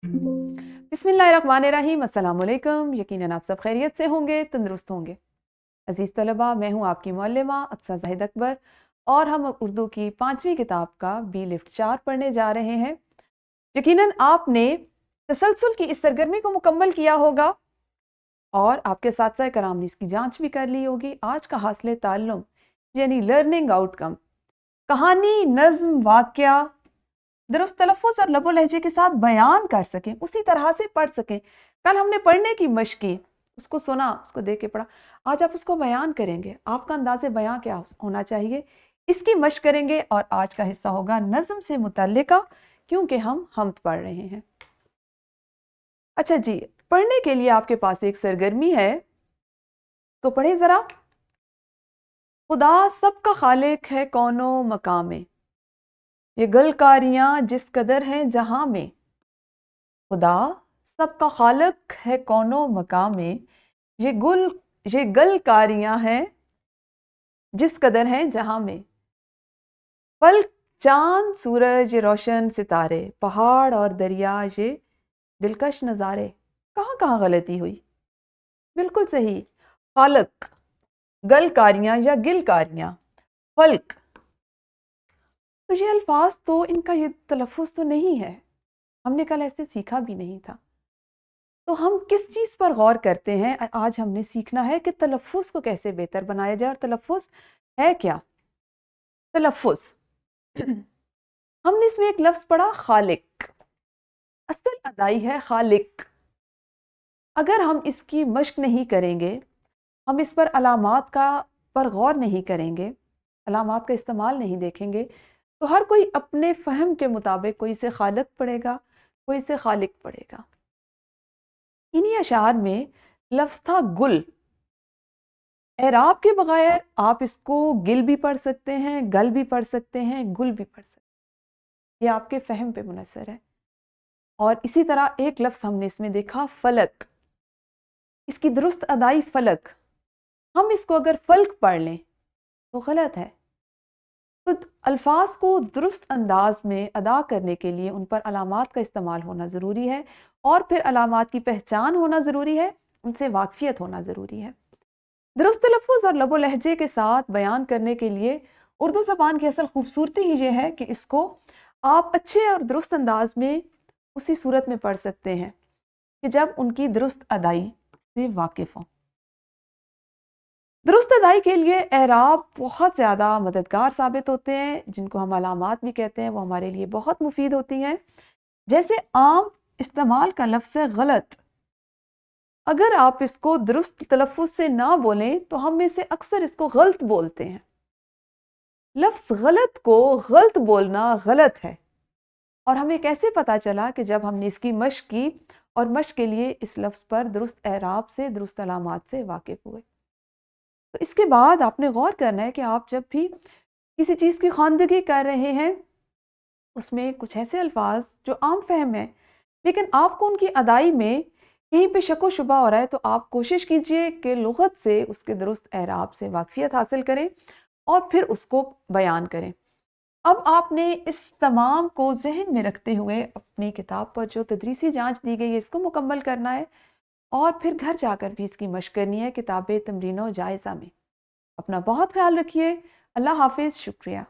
बिस्मिल्लाहिर्रहमानिर्रहीम, अस्सलाम वालेकुम। यकीनन आप सब खैरियत से होंगे, तंदुरुस्त होंगे। अजीज़ तलबा, मैं हूँ आपकी मौल्लिमा अक्सा ज़ाहिद अकबर और हम उर्दू की 5वीं किताब का बी लिफ्ट 4 पढ़ने जा रहे हैं। यकीनन आपने तसलसल की इस सरगर्मी को मुकम्मल किया होगा और आपके साथ-साथ कराम ने इसकी जाँच भी कर ली होगी। आज का हासिल ताल्लुम यानी लर्निंग आउटकम, कहानी, नज़्म, वाक़या दुरुस्त तलफ़्फ़ुज़ और लबो लहजे के साथ बयान कर सकें, उसी तरह से पढ़ सकें। कल हमने पढ़ने की मश्क की, उसको सुना, उसको देख के पढ़ा। आज आप उसको बयान करेंगे। आपका अंदाज़े बयां क्या होना चाहिए, इसकी मश्क करेंगे। और आज का हिस्सा होगा नज़्म से मुतल्लिका, क्योंकि हम हम्द पढ़ रहे हैं। अच्छा जी, पढ़ने के लिए आपके पास एक सरगर्मी है, तो पढ़े ज़रा। खुदा सबका खालिक है कौनो मकाम में, ये गलकारियाँ जिस कदर हैं जहाँ में। खुदा सबका खालिक है कौनो मकाम में, ये गलकारियाँ हैं जिस कदर हैं जहाँ में। फल्क, चांद, सूरज, ये रोशन सितारे, पहाड़ और दरिया, ये दिलकश नज़ारे। कहाँ कहाँ गलती हुई? बिल्कुल सही। खालिक, गलकारियाँ या गिलकारियाँ, फल्क। तो ये अल्फाज तो इनका ये तलफ़्फ़ुज़ तो नहीं है, हमने कल ऐसे सीखा भी नहीं था। तो हम किस चीज़ पर गौर करते हैं? आज हमने सीखना है कि तलफ़्फ़ुज़ को कैसे बेहतर बनाया जाए। और तलफ़्फ़ुज़ है क्या? तलफ़्फ़ुज़ हमने इसमें एक लफ्ज़ पढ़ा खालिक, असल अदाई है खालिक। अगर हम इसकी मश्क नहीं करेंगे, हम इस पर पर गौर नहीं करेंगे, अलामात का इस्तेमाल नहीं देखेंगे, तो हर कोई अपने फ़हम के मुताबिक कोई इसे खालिक पढ़ेगा, कोई इसे खालिक पढ़ेगा। इन्हीं अशार में लफ्ज़ था गुल। एराब के बगैर आप इसको गिल भी पढ़ सकते हैं, गल भी पढ़ सकते हैं, गुल भी पढ़ सकते हैं। ये आपके फ़हम पे मुनहसर है। और इसी तरह एक लफ्ज़ हमने इसमें देखा फ़लक, इसकी दुरुस्त अदाई फ़लक। हम इसको अगर फ़ल्क पढ़ लें तो गलत है। तो अल्फाज को दुरुस्त अंदाज में अदा करने के लिए उन पर अलामात का इस्तेमाल होना ज़रूरी है, और फिर अलामात की पहचान होना ज़रूरी है, उनसे वाकफियत होना ज़रूरी है। दुरुस्त तलफ़्फ़ुज़ और लबो लहजे के साथ बयान करने के लिए उर्दू ज़बान की असल खूबसूरती ही ये है कि इसको आप अच्छे और दुरुस्त अंदाज में उसी सूरत में पढ़ सकते हैं कि जब उनकी दुरुस्त अदाई से वाकिफ़ हों। दुरुस्त अदाई के लिए एराब बहुत ज़्यादा मददगार साबित होते हैं, जिनको हम अलामात भी कहते हैं, वो हमारे लिए बहुत मुफीद होती हैं। जैसे आम इस्तेमाल का लफ्ज़ है गलत। अगर आप इसको दुरुस्त तलफ़्फ़ुज़ से ना बोलें तो हम में से अक्सर इसको गलत बोलते हैं। लफ्ज़ गलत को गलत बोलना गलत है। और हमें कैसे पता चला? कि जब हमने इसकी मश्क की और मश्क के लिए इस लफ्ज़ पर दुरुस्त एराब से, दुरुस्त अलामात से वाकिफ़ हुए। तो इसके बाद आपने गौर करना है कि आप जब भी किसी चीज़ की ख़्वानदगी कर रहे हैं, उसमें कुछ ऐसे अल्फाज जो आम फ़हम है, लेकिन आपको उनकी अदाई में कहीं पे शक व शुबा हो रहा है, तो आप कोशिश कीजिए कि लुग़त से उसके दुरुस्त एराब से वाक़फ़ियत हासिल करें और फिर उसको बयान करें। अब आपने इस तमाम को ज़हन में रखते हुए अपनी किताब पर जो तदरीसी जाँच दी गई है, इसको मुकम्मल करना है और फिर घर जाकर भी इसकी मश्क करनी है किताब तमरीन व जायज़ा में। अपना बहुत ख़्याल रखिए। अल्लाह हाफ़िज़। शुक्रिया।